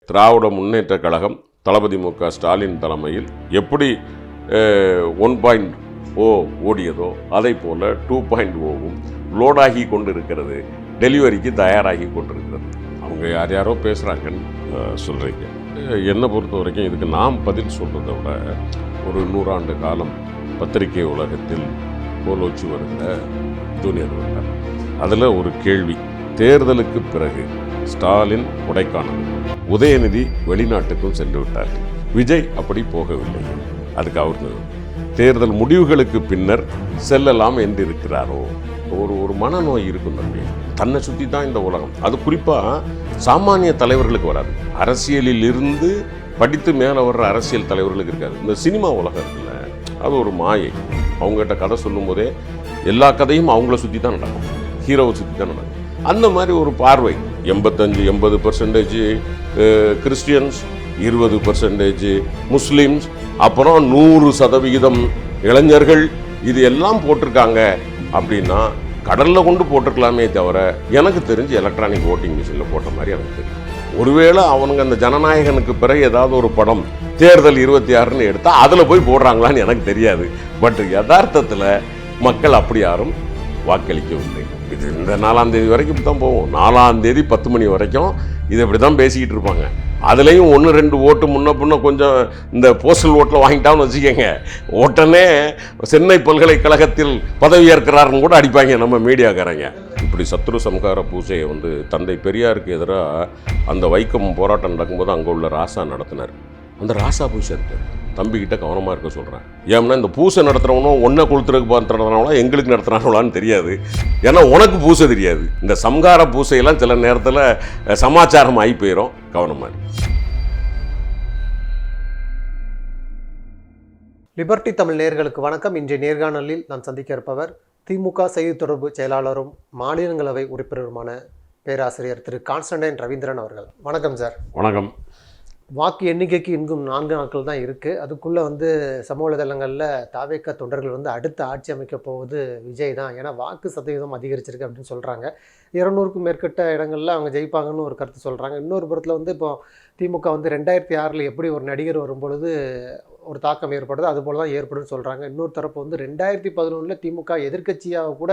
திராவிட முன்னேற்ற கழகம் தளபதி மு.க. ஸ்டாலின் தலைமையில் எப்படி 1.0 ஓடியதோ அதை போல 2.0வும் லோடாகி கொண்டு இருக்கிறது, டெலிவரிக்கு தயாராகி கொண்டிருக்கிறது. அவங்க யாரோ பேசுகிறாங்கன்னு சொல்கிறீங்க. என்னை பொறுத்த வரைக்கும் இதுக்கு நாம் பதில் சொல்கிறத விட ஒரு 100 ஆண்டு காலம் பத்திரிகை உலகத்தில் கோலோச்சி வருகிற ஜூனியர் வந்தார். அதில் ஒரு கேள்வி, தேர்தலுக்கு பிறகு ஸ்டாலின் கொடைக்கானல், உதயநிதி வெளிநாட்டுக்கும் சென்று விட்டார்கள், விஜய் அப்படி போகவில்லை. அதுக்கு அவருக்கு தேர்தல் முடிவுகளுக்கு பின்னர் செல்லலாம் என்று இருக்கிறாரோ? ஒரு மனநோய் இருக்கும் தம்பி. தன்னை சுற்றி தான் இந்த உலகம். அது குறிப்பாக சாமானிய தலைவர்களுக்கு வராது. அரசியலில் இருந்து படித்து மேலே வர்ற அரசியல் தலைவர்களுக்கு இருக்காது. இந்த சினிமா உலகம் இருக்குல்ல, அது ஒரு மாயை. அவங்ககிட்ட கதை சொல்லும் போதே எல்லா கதையும் அவங்கள சுற்றி தான் நடக்கும், ஹீரோவை சுற்றி தான் நடக்கும். அந்த மாதிரி ஒரு பார்வை. 85-80% கிறிஸ்டியன்ஸ், 20% முஸ்லீம்ஸ், அப்புறம் 100% இளைஞர்கள், இது எல்லாம் போட்டிருக்காங்க. அப்படின்னா கடலில் கொண்டு போட்டிருக்கலாமே தவிர எனக்கு தெரிஞ்சு எலக்ட்ரானிக் ஓட்டிங் மிஷினில் போட்ட மாதிரி எனக்கு தெரியும். ஒருவேளை அவனுங்க அந்த ஜனநாயகனுக்கு பிறகு ஏதாவது ஒரு படம் தேர்தல் 26ன்னு எடுத்தால் அதில் போய் போடுறாங்களான்னு எனக்கு தெரியாது. பட் யதார்த்தத்தில் மக்கள் அப்படி யாரும் வாக்களிக்கவில்லை. இது இந்த 4ஆம் தேதி வரைக்கும் இப்படி தான் போவோம். 4ஆம் தேதி 10 மணி வரைக்கும் இது இப்படி தான் பேசிக்கிட்டு இருப்பாங்க. அதுலேயும் 1-2 ஓட்டு முன்ன பின்ன கொஞ்சம் இந்த போஸ்டல் ஓட்டில் வாங்கிட்டான்னு வச்சுக்கோங்க, உடனே சென்னை பல்கலைக்கழகத்தில் பதவி ஏற்கிறாருன்னு கூட அடிப்பாங்க நம்ம மீடியாக்காரங்க. இப்படி சத்ரு சம்ஹார பூஜையை தந்தை பெரியாருக்கு எதிராக அந்த வைக்கம் போராட்டம் நடக்கும்போது அங்கே உள்ள ராசா நடத்தினார். அந்த ராசா பூஜை இருக்கு, தம்பிக்கிட்ட கவனமாக இருக்க சொல்கிறேன். ஏன்னா இந்த பூசை நடத்துகிறவனும் ஒன்றை கொளுத்துறதுக்கு நடத்துகிறாங்களா எங்களுக்கு நடத்துகிறாங்களான்னு தெரியாது. ஏன்னா உனக்கு பூசை தெரியாது. இந்த சம்ஹார பூசையெல்லாம் சில நேரத்தில் சமாச்சாரம் ஆகி போயிடும், கவனமாக. லிபர்டி தமிழ் நேயர்களுக்கு வணக்கம். இன்றைய நேர்காணலில் நான் சந்திக்க இருப்பவர் திமுக செய்தி தொடர்பு செயலாளரும் மாநிலங்களவை உறுப்பினருமான பேராசிரியர் திரு கான்ஸ்டன்டைன் ரவீந்திரன் அவர்கள். வணக்கம் சார். வணக்கம். வாக்கு எண்ணிக்கைக்கு இன்னும் 4 நாட்கள் தான் இருக்குது. அதுக்குள்ளே சமூக வலைதளங்களில் தாவேக தொண்டர்கள் அடுத்த ஆட்சி அமைக்க போவது விஜய் தான், ஏன்னா வாக்கு சதவீதம் அதிகரிச்சிருக்கு அப்படின்னு சொல்கிறாங்க. 200க்கும் மேற்பட்ட இடங்களில் அவங்க ஜெயிப்பாங்கன்னு ஒரு கருத்து சொல்கிறாங்க. இன்னொரு புறத்தில் இப்போ திமுக 2006 எப்படி ஒரு நடிகர் வரும்பொழுது ஒரு தாக்கம் ஏற்படுது, அதுபோல் தான் ஏற்படுன்னு சொல்கிறாங்க. இன்னொரு தரப்பு 2011 திமுக எதிர்க்கட்சியாக கூட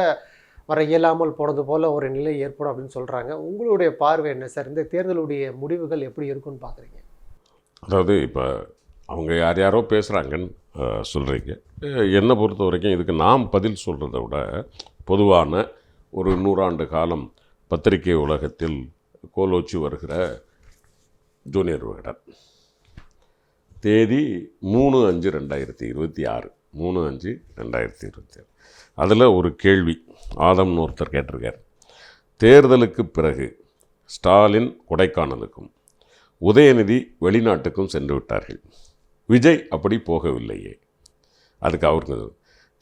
வர இயலாமல் போனது போல் ஒரு நிலை ஏற்படும் அப்படின்னு சொல்கிறாங்க. உங்களுடைய பார்வை என்ன சார்? இந்த தேர்தலுடைய முடிவுகள் எப்படி இருக்குன்னு பார்க்குறீங்க? அதாவது இப்போ அவங்க யாரோ பேசுகிறாங்கன்னு சொல்கிறீங்க. என்னை பொறுத்த வரைக்கும் இதுக்கு நாம் பதில் சொல்கிறத விட பொதுவான ஒரு 100 ஆண்டு காலம் பத்திரிகை உலகத்தில் கோலோச்சி வருகிற ஜூனியர் விகடன், தேதி 3/5/2026, 3/5/2026. அதில் ஒரு கேள்வி ஆதம்னு ஒருத்தர் கேட்டிருக்கார். தேர்தலுக்கு பிறகு ஸ்டாலின் கொடைக்கானலுக்கும், உதயநிதி வெளிநாட்டுக்கும் சென்று விட்டார்கள், விஜய் அப்படி போகவில்லையே. அதுக்கு அவருக்கு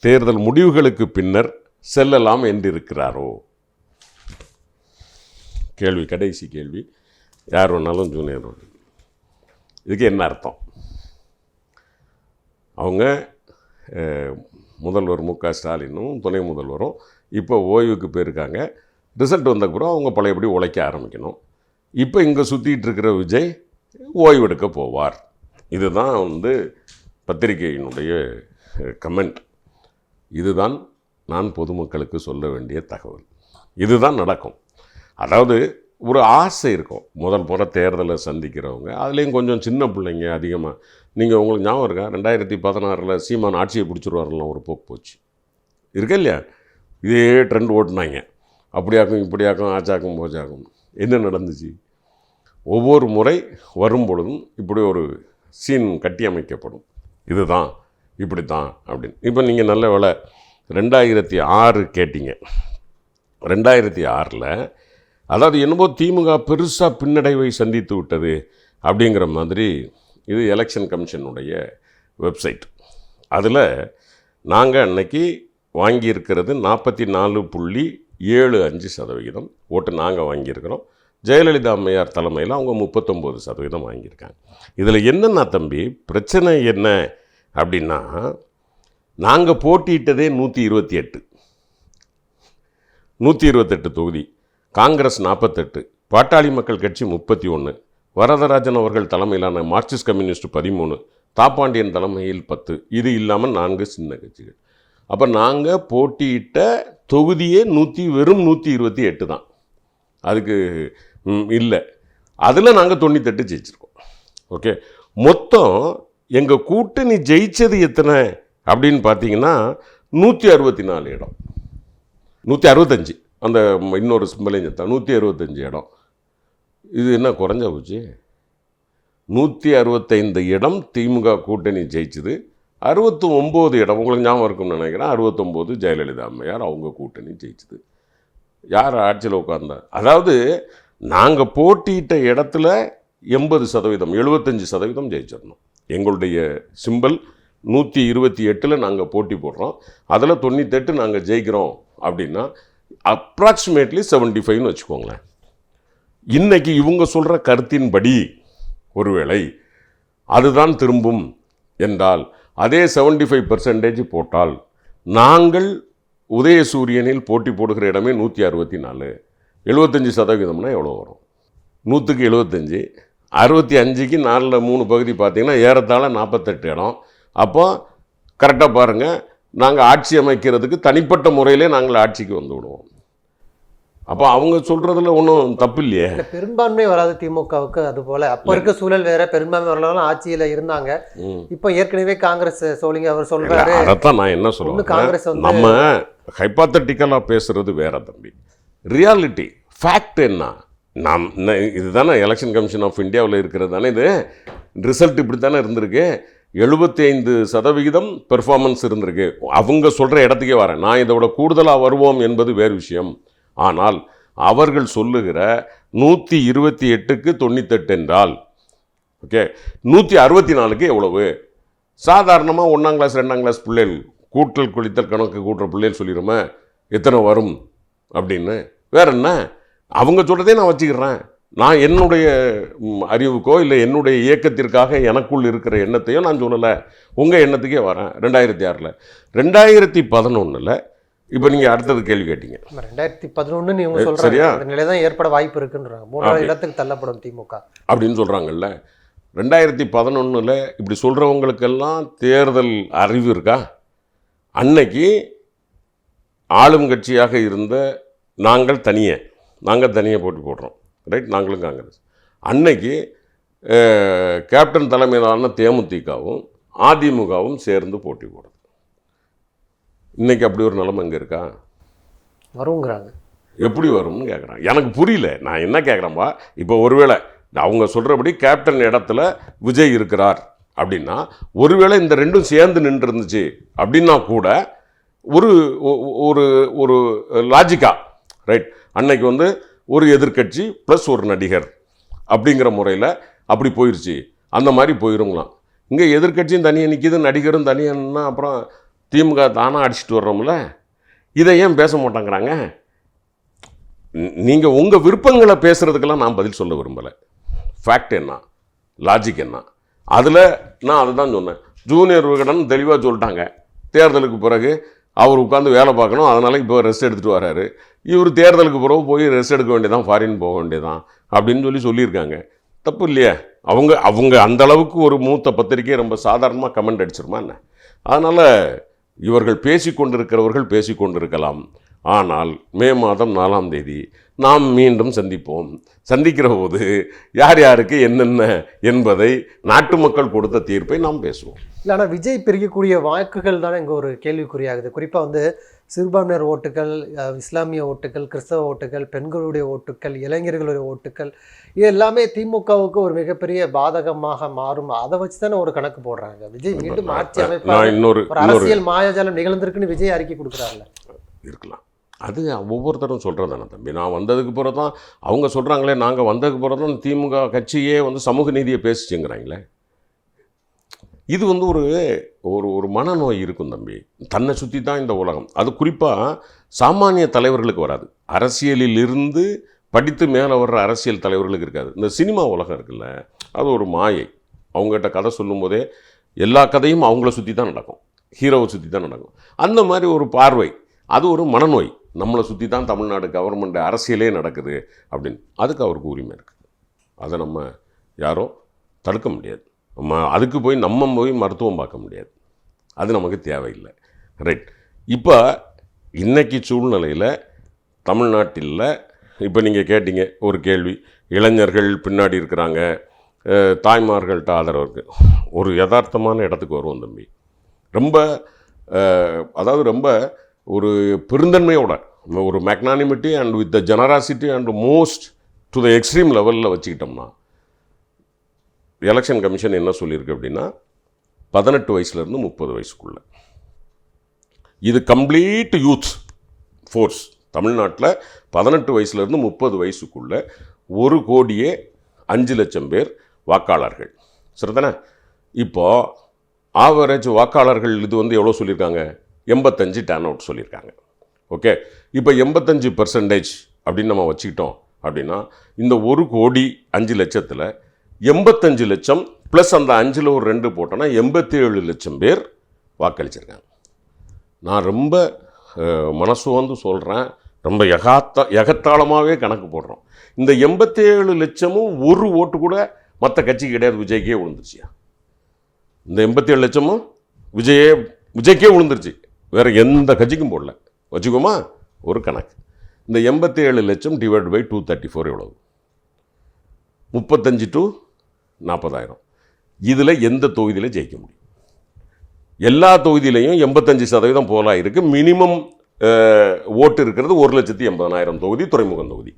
தேர்தல் முடிவுகளுக்கு பின்னர் செல்லலாம் என்றிருக்கிறாரோ? கேள்வி, கடைசி கேள்வி. யார் வேணாலும் ஜூனியர். இதுக்கு என்ன அர்த்தம்? அவங்க முதல்வர் மு.க. ஸ்டாலினும் துணை முதல்வரும் இப்போ ஓய்வுக்கு போயிருக்காங்க. ரிசல்ட் வந்தக்கப்புறம் அவங்க பழையபடி உழைக்க ஆரம்பிக்கணும். இப்போ இங்கே சுற்றிட்டு இருக்கிற விஜய் ஓய்வெடுக்க போவார். இதுதான் பத்திரிகையினுடைய கமெண்ட். இதுதான் நான் பொதுமக்களுக்கு சொல்ல வேண்டிய தகவல். இதுதான் நடக்கும். அதாவது ஒரு ஆசை இருக்கும். முதல் முறை தேர்தலை சந்திக்கிறவங்க, அதுலேயும் கொஞ்சம் சின்ன பிள்ளைங்க அதிகமாக. உங்களுக்கு ஞாபகம் இருக்கா, 2016 சீமான் ஆட்சியை பிடிச்சிருவாரெல்லாம் ஒரு போக்கு போச்சு இருக்கா இல்லையா? இதே ட்ரெண்ட் ஓட்டுனாங்க. அப்படியாக்கும் இப்படியாக்கும் ஆச்சாக்கும் போச்சாக்கும். என்ன நடந்துச்சு? ஒவ்வொரு முறை வரும் பொழுதும் இப்படி ஒரு சீன் கட்டி அமைக்கப்படும். இதுதான் இப்படி தான் அப்படின்னு. இப்போ நீங்கள் நல்ல வேளை 2006 கேட்டீங்க. 2006 அதாவது என்னமோ திமுக பெருசாக பின்னடைவை சந்தித்து விட்டது அப்படிங்கிற மாதிரி. இது எலெக்ஷன் கமிஷனுடைய வெப்சைட். அதில் நாங்கள் அன்னைக்கு வாங்கியிருக்கிறது 44.75% ஓட்டு நாங்கள் வாங்கியிருக்கிறோம். ஜெயலலிதா அம்மையார் தலைமையில் அவங்க 39% வாங்கியிருக்காங்க. இதில் என்னென்னா தம்பி பிரச்சனை என்ன அப்படின்னா, நாங்கள் போட்டியிட்டதே 128 தொகுதி, காங்கிரஸ் 48, பாட்டாளி மக்கள் கட்சி 31, வரதராஜன் அவர்கள் தலைமையிலான மார்க்சிஸ்ட் கம்யூனிஸ்ட் 13, தாப்பாண்டியன் தலைமையில் 10, இது இல்லாமல் 4 சின்ன கட்சிகள். அப்போ நாங்கள் போட்டியிட்ட தொகுதியே வெறும் 128 தான். அதுக்கு இல்லை, அதில் நாங்கள் 98 ஜெயிச்சிருக்கோம். ஓகே, மொத்தம் எங்கள் கூட்டணி ஜெயிச்சது எத்தனை அப்படின்னு பார்த்தீங்கன்னா 164 இடம், 165, அந்த இன்னொரு சிம்பளையும் 165 இடம். இது என்ன குறைஞ்சா போச்சு? 165 இடம் திமுக கூட்டணி ஜெயிச்சுது. 69 இடம் உங்களுக்கு ஞாபகம் இருக்கும்னு நினைக்கிறேன். 69 ஜெயலலிதா அம்மையார் அவங்க கூட்டணி ஜெயிச்சுது. யார் ஆட்சியில் உட்கார்ந்தா? அதாவது நாங்கள் போட்டியிட்ட இடத்துல 80%, 75% ஜெயிச்சிடணும். எங்களுடைய சிம்பல் 128 நாங்கள் போட்டி போடுறோம், அதில் 98 நாங்கள் ஜெயிக்கிறோம் அப்படின்னா அப்ராக்சிமேட்லி 75ன்னு வச்சுக்கோங்களேன். இன்னைக்கு இவங்க சொல்கிற கருத்தின்படி ஒருவேளை அதுதான் திரும்பும் என்றால் அதே 75% போட்டால் நாங்கள் உதயசூரியனில் போட்டி போடுகிற இடமே 164. 75%னா எவ்வளோ வரும்? 100க்கு 75, 65க்கு 4ல் 3 பகுதி பார்த்தீங்கன்னா ஏறத்தாழ 48 இடம். அப்போ கரெக்டாக பாருங்கள், நாங்கள் ஆட்சி அமைக்கிறதுக்கு தனிப்பட்ட முறையிலே நாங்கள் ஆட்சிக்கு வந்து விடுவோம். அப்போ அவங்க சொல்கிறதுல ஒன்றும் தப்பு இல்லையே. பெரும்பான்மை வராது திமுகவுக்கு. அது போல் அப்போ இருக்க சூழல் வேற, பெரும்பான்மை வரலாம் ஆட்சியில் இருந்தாங்க. இப்போ ஏற்கனவே காங்கிரஸ் சோலிங்க அவர் சொல்கிறாரு. அதைத்தான் நான் என்ன சொல்லுவேன், காங்கிரஸ் நம்ம ஹைப்பாத்தட்டிக்கலாக பேசுகிறது வேற தம்பி. ரியாலிட்டி ஃபேக்ட் என்ன? இதுதானே எலெக்ஷன் கமிஷன் ஆஃப் இந்தியாவில் இருக்கிறது தானே இது. ரிசல்ட் இப்படி தானே இருந்திருக்கு. 75% பெர்ஃபார்மன்ஸ் இருந்திருக்கு. அவங்க சொல்கிற இடத்துக்கே வரேன். நான் இதை விட கூடுதலாக வருவோம் என்பது வேறு விஷயம். ஆனால் அவர்கள் சொல்லுகிற 128க்கு 98 என்றால் ஓகே, 164க்கு எவ்வளவு? சாதாரணமாக 1ஆம் கிளாஸ் 2ஆம் கிளாஸ் பிள்ளைகள் கூட்டல் குளித்தல் கணக்கு கூட்டுற பிள்ளைகள் சொல்லிடுமே எத்தனை வரும் அப்படின்னு. வேற என்ன? அவங்க சொல்கிறதே நான் வச்சுக்கிறேன். நான் என்னுடைய அறிவுக்கோ இல்லை என்னுடைய இயக்கத்திற்காக எனக்குள் இருக்கிற எண்ணத்தையோ நான் சொல்லலை, உங்கள் எண்ணத்துக்கே வரேன். 2006, 2011 இப்போ நீங்கள் அடுத்தது கேள்வி கேட்டீங்க. 2011 நீங்க சொல்கிறீங்க, சரியா? அந்த நிலை தான் ஏற்பட வாய்ப்பு இருக்குன்றாங்க. 3ஆவது இடத்துக்கு தள்ளப்படும் திமுக அப்படின்னு சொல்கிறாங்கல்ல. 2011 இப்படி சொல்கிறவங்களுக்கெல்லாம் தேர்தல் அறிவு இருக்கா? அன்னைக்கு ஆளும் கட்சியாக இருந்த நாங்கள் தனியே போட்டி போடுறோம், ரைட்? நாங்களும் காங்கிரஸ். அன்னைக்கு கேப்டன் தலைமையிலான தேமுதிகவும் அதிமுகவும் சேர்ந்து போட்டி போடுறது. இன்றைக்கி அப்படி ஒரு நிலைமை இங்கே இருக்கா? வருங்கிறாங்க. எப்படி வரும்னு கேட்குறாங்க. எனக்கு புரியல. நான் என்ன கேட்குறேன்பா, இப்போ ஒருவேளை அவங்க சொல்கிறபடி கேப்டன் இடத்துல விஜய் இருக்கிறார் அப்படின்னா, ஒருவேளை இந்த ரெண்டும் சேர்ந்து நின்று இருந்துச்சு அப்படின்னா கூட ஒரு ஒரு ஒரு லாஜிக்கா, ரைட்? அன்னைக்கு வந்து ஒரு எதிர்க்கட்சி ப்ளஸ் ஒரு நடிகர் அப்படிங்கிற முறையில் அப்படி போயிடுச்சு, அந்த மாதிரி போயிருங்களாம். இங்கே எதிர்க்கட்சியும் தனியாக நிற்கிது, நடிகரும் தனியானா அப்புறம் திமுக தானாக அடிச்சுட்டு வர்றோம்ல. இதை ஏன் பேச மாட்டாங்கிறாங்க? நீங்கள் உங்கள் விருப்பங்களை பேசுகிறதுக்கெல்லாம் நான் பதில் சொல்ல விரும்பலை. ஃபேக்ட் என்ன, லாஜிக் என்ன, அதில் நான் அதை தான் சொன்னேன். ஜூனியர் விகடன் தெளிவாக சொல்லிட்டாங்க, தேர்தலுக்கு பிறகு அவர் உட்காந்து வேலை பார்க்கணும், அதனால் இப்போ ரெஸ்ட் எடுத்துகிட்டு வராரு. இவர் தேர்தலுக்கு பிறகு போய் ரெஸ்ட் எடுக்க வேண்டியதான், ஃபாரின் போக வேண்டியதான் அப்படின்னு சொல்லியிருக்காங்க. தப்பு இல்லையா? அவங்க அந்த அளவுக்கு ஒரு மூத்த பத்திரிக்கை ரொம்ப சாதாரணமாக கமெண்ட் அடிச்சிருமா என்ன? அதனால் இவர்கள் பேசிக்கொண்டிருக்கிறவர்கள் பேசிக்கொண்டிருக்கலாம். ஆனால் மே மாதம் 4ஆம் தேதி நாம் மீண்டும் சந்திப்போம். சந்திக்கிற போது யார் யாருக்கு என்னென்ன என்பதை நாட்டு மக்கள் கொடுத்த தீர்ப்பை நாம் பேசுவோம். இல்லை, ஆனால் விஜய் பிரிக்கக்கூடிய வாக்குகள் தானே இங்கே ஒரு கேள்விக்குறியாகுது. குறிப்பாக வந்து சிறுபான்மையினர் ஓட்டுகள், இஸ்லாமிய ஓட்டுகள், கிறிஸ்தவ ஓட்டுகள், பெண்களுடைய ஓட்டுகள், இளைஞர்களுடைய ஓட்டுகள், இது எல்லாமே திமுகவுக்கு ஒரு மிகப்பெரிய பாதகமாக மாறும். அதை வச்சு தானே ஒரு கணக்கு போடுறாங்க. விஜய் மீண்டும் ஆட்சி அமைப்பார், ஒரு அரசியல் மாயாஜாலம் நிகழ்ந்திருக்குன்னு விஜய் அறிக்கை கொடுக்குறாருல்ல. இருக்கலாம், அது ஒவ்வொருத்தரும் சொல்கிறது தானே தம்பி. நான் வந்ததுக்கு பிறகு தான் அவங்க சொல்கிறாங்களே, நாங்கள் வந்ததுக்கு பிறகு தான் திமுக கட்சியே வந்து சமூக நீதியை பேசிச்சுங்கிறாங்களே. இது வந்து ஒரு ஒரு மனநோய் இருக்கும் தம்பி. தன்னை சுற்றி தான் இந்த உலகம். அது குறிப்பாக சாமானிய தலைவர்களுக்கு வராது. அரசியலில் இருந்து படித்து மேலே வர்ற அரசியல் தலைவர்களுக்கு இருக்காது. இந்த சினிமா உலகம் இருக்குல்ல, அது ஒரு மாயை. அவங்ககிட்ட கதை சொல்லும் போதே எல்லா கதையும் அவங்கள சுற்றி தான் நடக்கும், ஹீரோவை சுற்றி தான் நடக்கும். அந்த மாதிரி ஒரு பார்வை, அது ஒரு மனநோய். நம்மளை சுற்றி தான் தமிழ்நாடு கவர்மெண்ட் அரசியலே நடக்குது அப்படின்னு. அதுக்கு அவருக்கு உரிமை இருக்குது. அதை நம்ம யாரும் தடுக்க முடியாது. அதுக்கு போய் நம்ம போய் மருத்துவம் பார்க்க முடியாது. அது நமக்கு தேவையில்லை. ரைட். இப்போ இன்றைக்கி சூழ்நிலையில் தமிழ்நாட்டில் இப்போ நீங்கள் கேட்டீங்க ஒரு கேள்வி, இளைஞர்கள் பின்னாடி இருக்கிறாங்க, தாய்மார்கள்ட்ட ஆதரவு இருக்குது. ஒரு யதார்த்தமான இடத்துக்கு வருவோம் தம்பி. ரொம்ப அதாவது ரொம்ப ஒரு பெருந்தன்மையோட ஒரு magnanimity and with the generosity and most to the extreme லெவலில் வச்சுக்கிட்டோம்னா, எலெக்ஷன் கமிஷன் என்ன சொல்லியிருக்கு அப்படின்னா 18 வயசுலேருந்து 30 வயசுக்குள்ளே இது கம்ப்ளீட் யூத் ஃபோர்ஸ். தமிழ்நாட்டில் 18 வயசுலேருந்து 30 வயசுக்குள்ளே 1,05,00,000 பேர் வாக்காளர்கள். சரிதானே? இப்போது ஆவரேஜ் வாக்காளர்கள் இது வந்து எவ்வளோ சொல்லியிருக்காங்க? 85 டர்ன் அவுட் சொல்லியிருக்காங்க. ஓகே, இப்போ 85% அப்படின்னு நம்ம வச்சுக்கிட்டோம் அப்படின்னா இந்த 1,05,00,000 85 லட்சம் ப்ளஸ் அந்த 5ல் ஒரு 2 போட்டோன்னா 87 லட்சம் பேர் வாக்களிச்சிருக்காங்க. நான் ரொம்ப மனசு வந்து சொல்கிறேன், ரொம்ப எகத்தாளமாகவே கணக்கு போடுறோம். இந்த 87 லட்சமும் ஒரு ஓட்டு கூட மற்ற கட்சிக்கு கிடையாது, விஜய்க்கே விழுந்துருச்சியா? இந்த 87 லட்சமும் விஜய்க்கே விழுந்துருச்சு, வேறு எந்த கட்சிக்கும் போடல. வச்சுக்கோமா ஒரு கணக்கு. இந்த 87 லட்சம் டிவைட் பை 234 எவ்வளவு? 35 to 40,000. இதில் எந்த தொகுதியில் ஜெயிக்க முடியும்? எல்லா தொகுதியிலையும் 85% போலா இருக்குது. மினிமம் ஓட்டு இருக்கிறது 1,80,000 தொகுதி, துறைமுகம் தொகுதி.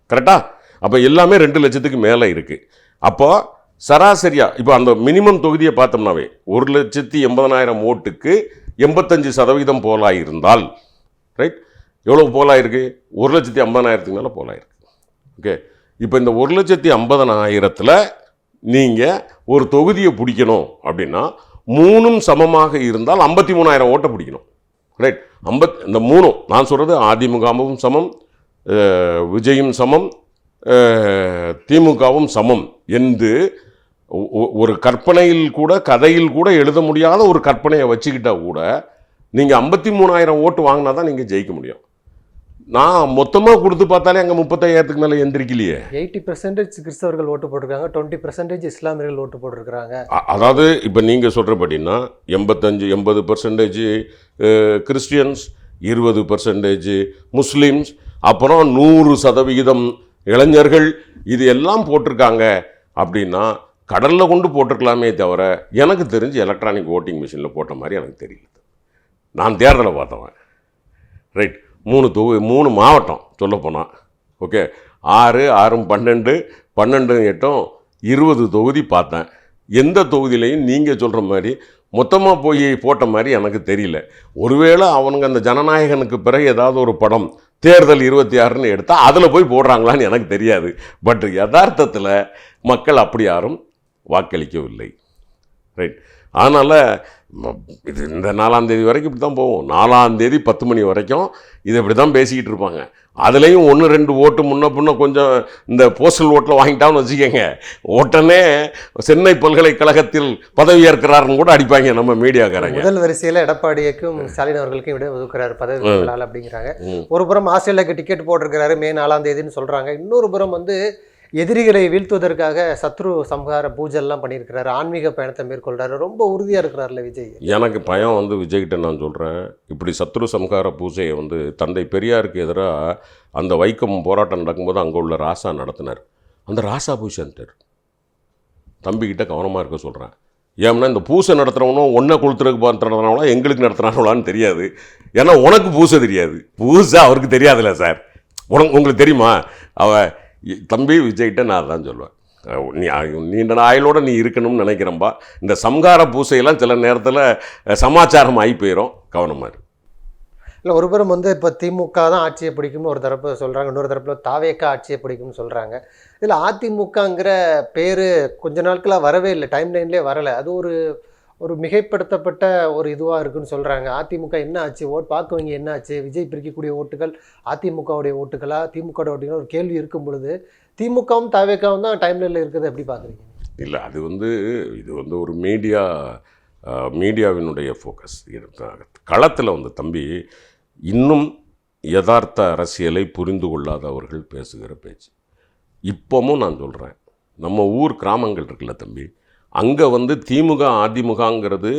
கரெக்டாக? அப்போ எல்லாமே 2 லட்சத்துக்கு மேலே இருக்குது. அப்போ சராசரியாக இப்போ அந்த மினிமம் தொகுதியை பார்த்தோம்னாவே 1,80,000 ஓட்டுக்கு 85% போலா இருந்தால், ரைட், எவ்வளோ போலா இருக்குது? 1,50,000 மேலே போலா இருக்குது. ஓகே, இப்போ இந்த 1,50,000 நீங்கள் ஒரு தொகுதியை பிடிக்கணும் அப்படின்னா 3ம் சமமாக இருந்தால் 53,000 ஓட்டை பிடிக்கணும். ரைட். இந்த 3ம் நான் சொல்கிறது அதிமுகவும் சமம், விஜயும் சமம், திமுகவும் சமம் என்று ஒரு கற்பனையில் கூட கதையில் கூட எழுத முடியாத ஒரு கற்பனையை வச்சுக்கிட்டால் கூட நீங்கள் 53,000 ஓட்டு வாங்கினா தான் நீங்கள் ஜெயிக்க முடியும். நான் மொத்தமாக கொடுத்து பார்த்தாலே அங்கே 35,000க்கு மேலே எந்திரிக்கலையே. 80% கிறிஸ்தவர்கள் ஓட்டு போட்டிருக்காங்க, 20% இஸ்லாமியர்கள் ஓட்டு போட்டிருக்கிறாங்க. அதாவது இப்போ நீங்கள் சொல்கிறபடின்னா 80% கிறிஸ்டியன்ஸ், 20% முஸ்லீம்ஸ், அப்புறம் 100% இளைஞர்கள், இது எல்லாம் போட்டிருக்காங்க. அப்படின்னா கடலில் கொண்டு போட்டிருக்கலாமே தவிர எனக்கு தெரிஞ்சு எலக்ட்ரானிக் ஓட்டிங் மிஷினில் போட்ட மாதிரி எனக்கு தெரியல. நான் தேர்தலை பார்த்தவன். ரைட். 3 மாவட்டம் சொல்லப்போனால். ஓகே, 6, 6, 12, 12, 8, 20 தொகுதி பார்த்தேன். எந்த தொகுதியிலையும் நீங்கள் சொல்கிற மாதிரி மொத்தமாக போய் போட்ட மாதிரி எனக்கு தெரியல. ஒருவேளை அவனுங்க அந்த ஜனநாயகனுக்கு பிறகு ஏதாவது ஒரு படம் தேர்தல் 26ன்னு எடுத்தால் அதில் போய் போடுறாங்களான்னு எனக்கு தெரியாது. பட் யதார்த்தத்தில் மக்கள் அப்படி யாரும் வாக்களிக்கவில்லை. ரைட். அதனால் இது இந்த 4ஆம் தேதி வரைக்கும் இப்படி தான் போகும். 4ஆம் தேதி 10 மணி வரைக்கும் இது இப்படி தான் பேசிக்கிட்டு இருப்பாங்க. அதுலேயும் 1-2 ஓட்டு முன்ன பின்ன கொஞ்சம் இந்த போஸ்டல் ஓட்டில் வாங்கிட்டான்னு வச்சுக்கோங்க, உடனே சென்னை பல்கலைக்கழகத்தில் பதவி ஏற்கிறாருன்னு கூட அடிப்பாங்க நம்ம மீடியாக்காரங்க. முதல் வரிசையில் எடப்பாடிக்கும் ஸ்டாலின் அவர்களுக்கும் விட ஒதுக்குறாரு பதவி அப்படிங்கிறாங்க. ஒரு புறம் ஆஸ்திரேலியாவுக்கு டிக்கெட் போட்டிருக்கிறாரு மே 4ஆம் தேதின்னு சொல்கிறாங்க. இன்னொரு புறம் வந்து எதிரிகளை வீழ்த்துவதற்காக சத்ரு சம்ஹார பூஜைலாம் பண்ணியிருக்கிறாரு, ஆன்மீக பயணத்தை மேற்கொள்கிறாரு, ரொம்ப உறுதியாக இருக்கிறார்ல விஜய். எனக்கு பயம் வந்து விஜய்கிட்ட நான் சொல்கிறேன், இப்படி சத்ரு சம்ஹார பூஜையை வந்து தந்தை பெரியாருக்கு எதிராக அந்த வைக்கம் போராட்டம் நடக்கும்போது அங்கே உள்ள ராசா நடத்தினார். அந்த ராசா போய் சேர்ந்தார். தம்பிக்கிட்ட கவனமாக இருக்க சொல்கிறேன். ஏன்னா இந்த பூசை நடத்துகிறவனும் ஒன்றை கொளுத்துறதுக்கு நடத்துகிறாங்களா எங்களுக்கு நடத்துகிறாங்களான்னு தெரியாது. ஏன்னா உனக்கு பூசை தெரியாது, பூசை அவருக்கு தெரியாதுல்ல சார். உங்களுக்கு தெரியுமா? தம்பி விஜய்கிட்ட நான் தான் சொல்லுவேன், நீண்ட ஆயுளோடு நீ இருக்கணும்னு நினைக்கிறம்பா. இந்த சம்ஹார பூசையெல்லாம் சில நேரத்தில் சமாச்சாரம் ஆகி போயிடும், கவனமாக இருக்கு. இல்லை, ஒரு புறம் வந்து இப்போ திமுக தான் ஆட்சியை பிடிக்கும்னு ஒரு தரப்பு சொல்கிறாங்க, இன்னொரு தரப்பில் தாவேக்கா ஆட்சியை பிடிக்கும்னு சொல்கிறாங்க. இதில் அதிமுகங்கிற பேர் கொஞ்ச நாட்களாக வரவே இல்லை, டைம் லைன்லேயே வரலை. அது ஒரு மிகைப்படுத்தப்பட்ட ஒரு இதுவாக இருக்குன்னு சொல்கிறாங்க. அதிமுக என்ன ஆச்சு, பார்க்குவீங்க என்ன ஆச்சு, விஜய் பிரிக்கக்கூடிய ஓட்டுகள் அதிமுகவுடைய ஓட்டுகளா திமுக ஓட்டுகளா ஒரு கேள்வி இருக்கும் பொழுது திமுகவும் தாவேக்காவும் தான் டைம்லைனில் இருக்குது, எப்படி பார்க்குறீங்க? இல்லை, இது வந்து ஒரு மீடியாவினுடைய ஃபோக்கஸ். களத்தில் வந்து தம்பி இன்னும் யதார்த்த அரசியலை புரிந்து கொள்ளாதவர்கள் பேசுகிற பேச்சு. இப்போவும் நான் சொல்கிறேன், நம்ம ஊர் கிராமங்கள் இருக்குல்ல தம்பி, அங்கே வந்து திமுக அதிமுகங்கிறது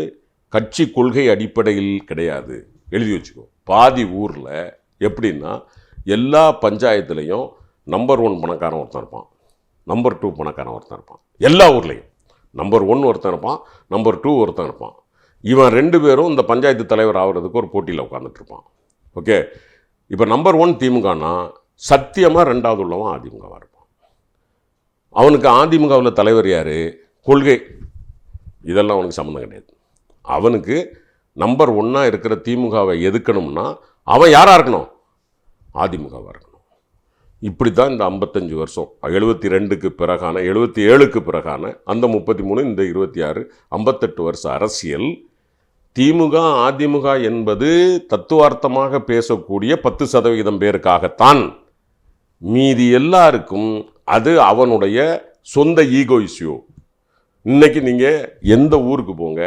கட்சி கொள்கை அடிப்படையில் கிடையாது. எழுதி வச்சுக்கோ. பாதி ஊரில் எப்படின்னா எல்லா பஞ்சாயத்துலேயும் நம்பர் 1 பணக்காரன் ஒருத்தன் இருப்பான், நம்பர் 2 பணக்காரன் ஒருத்தன் இருப்பான். எல்லா ஊர்லேயும் நம்பர் 1 ஒருத்தன் இருப்பான், நம்பர் 2 ஒருத்தன் இருப்பான். இவன் 2 பேரும் இந்த பஞ்சாயத்து தலைவர் ஆகிறதுக்கு ஒரு போட்டியில் உட்காந்துட்டு இருப்பான். ஓகே, இப்போ நம்பர் 1 திமுகனா சத்தியமாக 2வது உள்ளவன் அதிமுகவாக இருப்பான். அவனுக்கு அதிமுகவில் தலைவர் யார், கொள்கை இதெல்லாம் அவனுக்கு சம்மந்தம் கிடையாது. அவனுக்கு நம்பர் 1 இருக்கிற திமுகவை எதுக்கணும்னா அவன் யாராக இருக்கணும், அதிமுகவாக இருக்கணும். இப்படி தான் இந்த 55 வருஷம் 72க்கு பிறகான 77க்கு பிறகான அந்த 33 இந்த 26 58 வருஷ அரசியல் திமுக அதிமுக என்பது தத்துவார்த்தமாக பேசக்கூடிய 10% பேருக்காகத்தான். மீதி எல்லாருக்கும் அது அவனுடைய சொந்த ஈகோ இஷ்யூ. இன்னைக்கு நீங்கள் எந்த ஊருக்கு போங்க,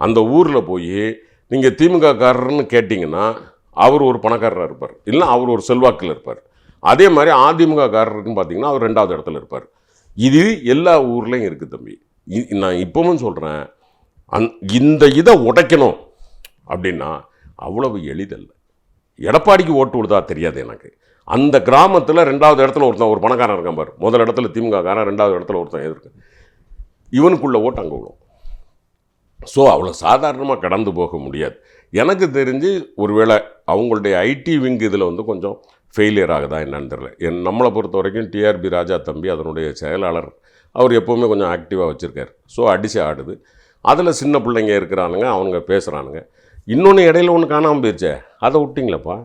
அந்த ஊரில் போய் நீங்கள் திமுககாரர்னு கேட்டிங்கன்னா அவர் ஒரு பணக்காரராக இருப்பார், இல்லை அவர் ஒரு செல்வாக்கில் இருப்பார். அதே மாதிரி அதிமுககாரருக்குன்னு பார்த்தீங்கன்னா அவர் 2வது இடத்துல இருப்பார். இது எல்லா ஊர்லேயும் இருக்குது தம்பி. நான் இப்பவும் சொல்கிறேன், இந்த இதை உடைக்கணும் அப்படின்னா அவ்வளவு எளிதல்ல. எடப்பாடிக்கு ஓட்டு கொடுத்தா தெரியாது எனக்கு. அந்த கிராமத்தில் 2வது இடத்துல ஒருத்தன் ஒரு பணக்காரன் இருக்கான் பார், முதல் இடத்துல திமுககாரன், 2வது இடத்துல ஒருத்தன் எதிர்க்கு, இவனுக்குள்ள ஓட்டு அங்கே விடும். ஸோ அவ்வளோ சாதாரணமாக கடந்து போக முடியாது. எனக்கு தெரிஞ்சு ஒருவேளை அவங்களுடைய ஐடி விங் இதில் வந்து கொஞ்சம் ஃபெயிலியர் ஆகுதா என்னன்னு தெரியல. நம்மளை பொறுத்த வரைக்கும் டிஆர்பி ராஜா தம்பி அதனுடைய செயலாளர் அவர் எப்போவுமே கொஞ்சம் ஆக்டிவாக வச்சுருக்கார். ஸோ அடித்து ஆடுது. அதில் சின்ன பிள்ளைங்க இருக்கிறானுங்க, அவனுங்க பேசுகிறானுங்க. இன்னொன்று இடையில ஒன்று காணாமல் போயிடுச்சே, அதை விட்டிங்களப்பா.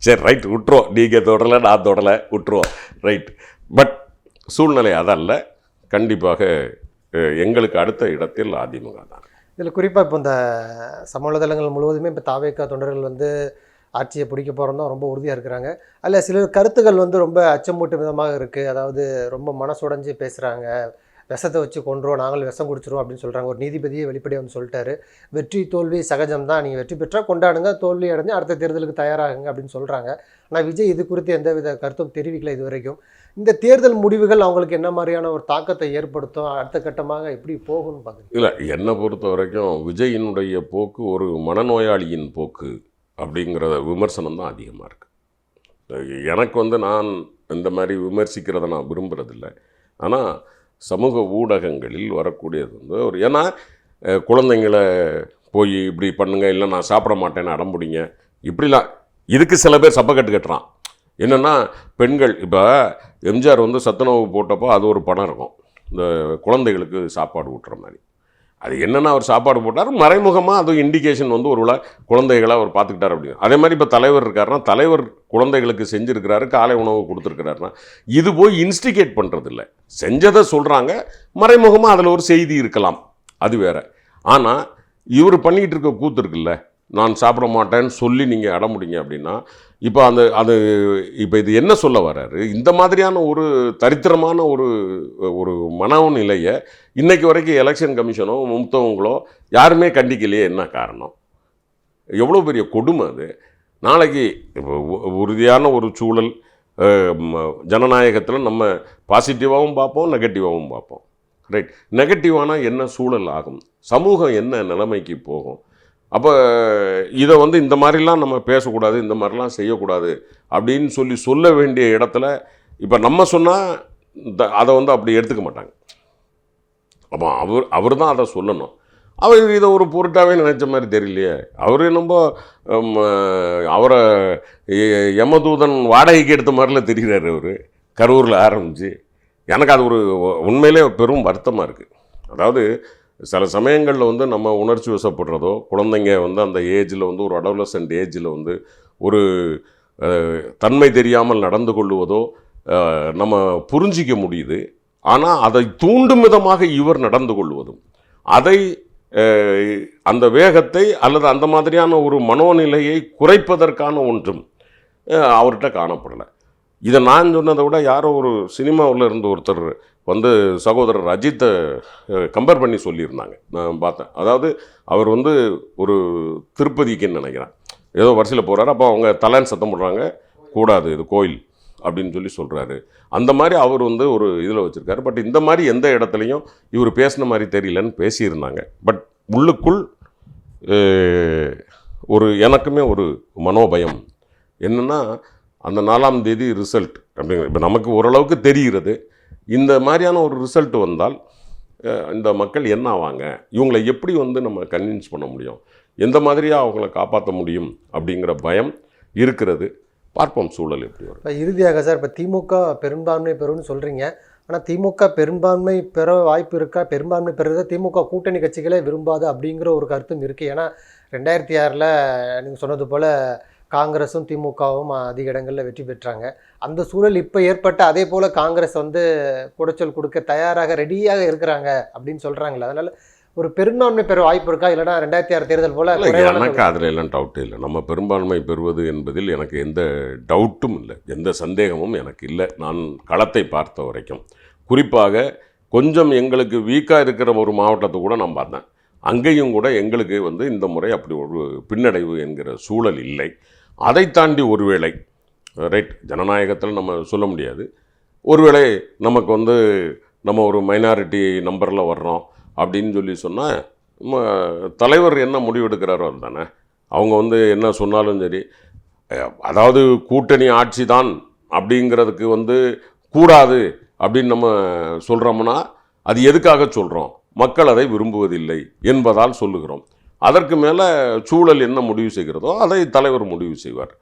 சரி ரைட், விட்டுருவோம். நீங்கள் தொடரலை, நான் தொடலை, விட்டுருவோம். ரைட். பட் சூழ்நிலை அதல்ல. கண்டிப்பாக எங்களுக்கு அடுத்த இடத்தில் அதிமுக தான். இதில் குறிப்பாக இப்போ இந்த சமூக வலைதளங்கள் முழுவதுமே இப்போ தாவேகா தொண்டர்கள் வந்து ஆட்சியை பிடிக்க போகிறோம் ரொம்ப உறுதியாக இருக்கிறாங்க. அதில் சில கருத்துக்கள் வந்து ரொம்ப அச்சமூட்டும் விதமாக இருக்குது. அதாவது ரொம்ப மனசுடைஞ்சு பேசுகிறாங்க, விஷத்தை வச்சு கொண்டுருவோம், நாங்கள் விஷம் குடிச்சிருவோம் அப்படின்னு சொல்கிறாங்க. ஒரு நீதிபதியே வெளிப்படையாக வந்து சொல்லிட்டாரு, வெற்றி தோல்வி சகஜம் தான், நீங்கள் வெற்றி பெற்றால் கொண்டாடுங்க, தோல்வி அடைஞ்சு அடுத்த தேர்தலுக்கு தயாராகுங்க அப்படின்னு சொல்கிறாங்க. ஆனால் விஜய் இது குறித்து எந்தவித கருத்தும் தெரிவிக்கல இது வரைக்கும். இந்த தேர்தல் முடிவுகள் அவங்களுக்கு என்ன மாதிரியான ஒரு தாக்கத்தை ஏற்படுத்தும், அடுத்த கட்டமாக எப்படி போகும்னு பார்க்குறீங்க? இல்லை, என்னை பொறுத்த வரைக்கும் விஜயினுடைய போக்கு ஒரு மனநோயாளியின் போக்கு அப்படிங்கிற விமர்சனம் தான் அதிகமாக இருக்குது. எனக்கு வந்து நான் இந்த மாதிரி விமர்சிக்கிறத நான் விரும்புகிறதில்லை. ஆனால் சமூக ஊடகங்களில் வரக்கூடியது வந்து ஒரு, ஏன்னா குழந்தைங்களை போய் இப்படி பண்ணுங்க, இல்லை நான் சாப்பிட மாட்டேன்னு அடம்பிடிங்க, இப்படிலாம் இதுக்கு சில பேர் சப்பக்கட்டு கட்டுறான். என்னென்னா பெண்கள், இப்போ எம்ஜிஆர் வந்து சத்துணவு போட்டப்போ அது ஒரு படம் இருக்கும், இந்த குழந்தைகளுக்கு சாப்பாடு ஊட்டுற மாதிரி. அது என்னென்னா அவர் சாப்பாடு போட்டார், மறைமுகமாக அது இண்டிகேஷன் வந்து ஒரு குழந்தைகளை அவர் பார்த்துக்கிட்டார் அப்படின்னு. அதே மாதிரி இப்போ தலைவர் இருக்காருன்னா தலைவர் குழந்தைகளுக்கு செஞ்சுருக்கிறாரு, காலை உணவு கொடுத்துருக்கிறாருன்னா இது போய் இன்ஸ்டிகேட் பண்ணுறதில்ல, செஞ்சதை சொல்கிறாங்க, மறைமுகமாக அதில் ஒரு செய்தி இருக்கலாம், அது வேற. ஆனால் இவர் பண்ணிக்கிட்டு இருக்க கூத்து இருக்குல்ல, நான் சாப்பிட மாட்டேன்னு சொல்லி நீங்கள் அடமுடிங்க அப்படின்னா இப்போ இப்போ இது என்ன சொல்ல வர்றாரு, இந்த மாதிரியான ஒரு தரித்திரமான ஒரு மனநிலையை இன்றைக்கு வரைக்கும் எலெக்ஷன் கமிஷனோ மூத்தவங்களோ யாருமே கண்டிக்கலையே. என்ன காரணம்? எவ்வளோ பெரிய கொடுமை அது. நாளைக்கு இப்போ உறுதியான ஒரு சூழல் ஜனநாயகத்தில் நம்ம பாசிட்டிவாகவும் பார்ப்போம், நெகட்டிவாகவும் பார்ப்போம். ரைட். நெகட்டிவானால் என்ன சூழல் ஆகும், சமூகம் என்ன நிலைமைக்கு போகும்? அப்போ இதை வந்து இந்த மாதிரிலாம் நம்ம பேசக்கூடாது, இந்த மாதிரிலாம் செய்யக்கூடாது அப்படின்னு சொல்ல வேண்டிய இடத்துல இப்போ நம்ம சொன்னால் அதை வந்து அப்படி எடுத்துக்க மாட்டாங்க. அப்போ அவர் தான் அதை சொல்லணும். அவர் இதை ஒரு பொருட்டாகவே நினச்ச மாதிரி தெரியலையே. அவர் நம்ம அவரை யமதூதன் வாடகைக்கு எடுத்த மாதிரிலாம் தெரிகிறாரு அவர், கரூரில் ஆரம்பித்து. எனக்கு அது ஒரு உண்மையிலே பெரும் வருத்தமாக இருக்குது. அதாவது சில சமயங்களில் வந்து நம்ம உணர்ச்சி வசப்படுறதோ, குழந்தைங்க வந்து அந்த ஏஜில் வந்து ஒரு அடோலசன்ட் ஏஜில் வந்து ஒரு தன்மை தெரியாமல் நடந்து கொள்வதோ நம்ம புரிஞ்சிக்க முடியுது. ஆனால் அதை தூண்டும் விதமாக இவர் நடந்து கொள்வதும், அதை அந்த வேகத்தை அல்லது அந்த மாதிரியான ஒரு மனோநிலையை குறைப்பதற்கான ஒன்றும் அவர்கிட்ட காணப்படலை. இதை நான் சொன்னதை விட யாரோ ஒரு சினிமாவில் இருந்து ஒருத்தர் வந்து சகோதரர் அஜித்தை கம்பேர் பண்ணி சொல்லியிருந்தாங்க, நான் பார்த்தேன். அதாவது அவர் வந்து ஒரு திருப்பதிக்குன்னு நினைக்கிறேன், ஏதோ வரிசையில் போகிறாரு, அப்போ அவங்க தலைன்னு சத்தம் போடுறாங்க, கூடாது இது கோயில் அப்படின்னு சொல்லி சொல்கிறாரு. அந்த மாதிரி அவர் வந்து ஒரு இதில் வச்சுருக்காரு. பட் இந்த மாதிரி எந்த இடத்துலையும் இவர் பேசின மாதிரி தெரியலன்னு பேசியிருந்தாங்க. பட் உள்ளுக்குள் ஒரு எனக்குமே ஒரு மனோபயம் என்னென்னா, அந்த 4ஆம் தேதி ரிசல்ட் அப்படிங்கிற இப்போ நமக்கு ஓரளவுக்கு தெரிகிறது. இந்த மாதிரியான ஒரு ரிசல்ட் வந்தால் இந்த மக்கள் என்ன ஆவாங்க, இவங்களை எப்படி வந்து நம்ம கன்வின்ஸ் பண்ண முடியும், எந்த மாதிரியாக அவங்கள காப்பாற்ற முடியும் அப்படிங்கிற பயம் இருக்கிறது. பார்ப்போம் சூழல் எப்படி வரும். இப்போ இறுதியாக சார், இப்போ திமுக பெரும்பான்மை பெறும்னு சொல்கிறீங்க. ஆனால் திமுக பெரும்பான்மை பெற வாய்ப்பு இருக்கா? பெரும்பான்மை பெறுறதை திமுக கூட்டணி கட்சிகளே விரும்பாது அப்படிங்கிற ஒரு கருத்தும் இருக்குது. ஏன்னா 2006 நீங்கள் சொன்னது போல் காங்கிரஸும் திமுகவும் அதிக இடங்களில் வெற்றி பெற்றாங்க. அந்த சூழல் இப்போ ஏற்பட்ட அதே போல் காங்கிரஸ் வந்து குடைச்சல் கொடுக்க தயாராக ரெடியாக இருக்கிறாங்க அப்படின்னு சொல்கிறாங்களே. அதனால் ஒரு பெரும்பான்மை பெற வாய்ப்பு இருக்கா? இல்லைனா 2006 தேர்தல் போல்? எனக்கு அதில் எல்லாம் டவுட்டே இல்லை. நம்ம பெரும்பான்மை பெறுவது என்பதில் எனக்கு எந்த டவுட்டும் இல்லை, எந்த சந்தேகமும் எனக்கு இல்லை. நான் களத்தை பார்த்த வரைக்கும், குறிப்பாக கொஞ்சம் எங்களுக்கு வீக்காக இருக்கிற ஒரு மாவட்டத்தை கூட நான் பார்த்தேன். அங்கேயும் கூட எங்களுக்கு வந்து இந்த முறை அப்படி ஒரு பின்னடைவு என்கிற சூழல் இல்லை. அதை தாண்டி ஒருவேளை ரைட், ஜனநாயகத்தில் நம்ம சொல்ல முடியாது, ஒருவேளை நமக்கு வந்து நம்ம ஒரு மைனாரிட்டி நம்பரில் வர்றோம் அப்படின்னு சொல்லி சொன்னால், தலைவர் என்ன முடிவெடுக்கிறாரோ தானே. அவங்க வந்து என்ன சொன்னாலும் சரி, அதாவது கூட்டணி ஆட்சி தான் அப்படிங்கிறதுக்கு வந்து கூடாது அப்படின்னு நம்ம சொல்கிறோம்னா அது எதுக்காக சொல்கிறோம்? மக்கள் அதை விரும்புவதில்லை என்பதால் சொல்லுகிறோம். அதற்கு மேலே சூழல் என்ன முடிவு செய்கிறதோ அதை தலைவர் முடிவு செய்வார்.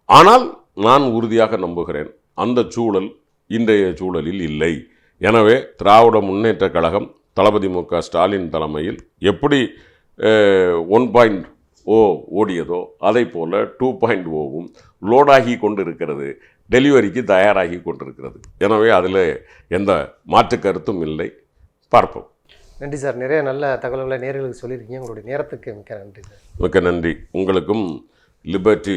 ஆனால் நான் உறுதியாக நம்புகிறேன், அந்த சூழல் இன்றைய சூழலில் இல்லை. எனவே திராவிட முன்னேற்ற கழகம் தளபதி மு.க. ஸ்டாலின் தலைமையில் எப்படி 1.0 ஓடியதோ அதை போல் 2.0வும் லோடாகி கொண்டு இருக்கிறது, டெலிவரிக்கு தயாராகி கொண்டிருக்கிறது. எனவே அதில் எந்த மாற்று கருத்தும் இல்லை. பார்ப்போம். நன்றி சார். நிறைய நல்ல தகவல்களை நேயர்களுக்கு சொல்லியிருக்கீங்க. உங்களுடைய நேரத்துக்கு மிக்க நன்றி சார். மிக்க நன்றி. உங்களுக்கும் லிபர்ட்டி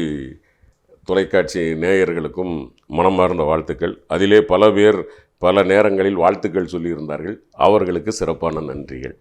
தொலைக்காட்சி நேயர்களுக்கும் மனமார்ந்த வாழ்த்துக்கள். அதிலே பல பேர் பல நேரங்களில் வாழ்த்துக்கள் சொல்லியிருந்தார்கள். அவர்களுக்கு சிறப்பான நன்றிகள்.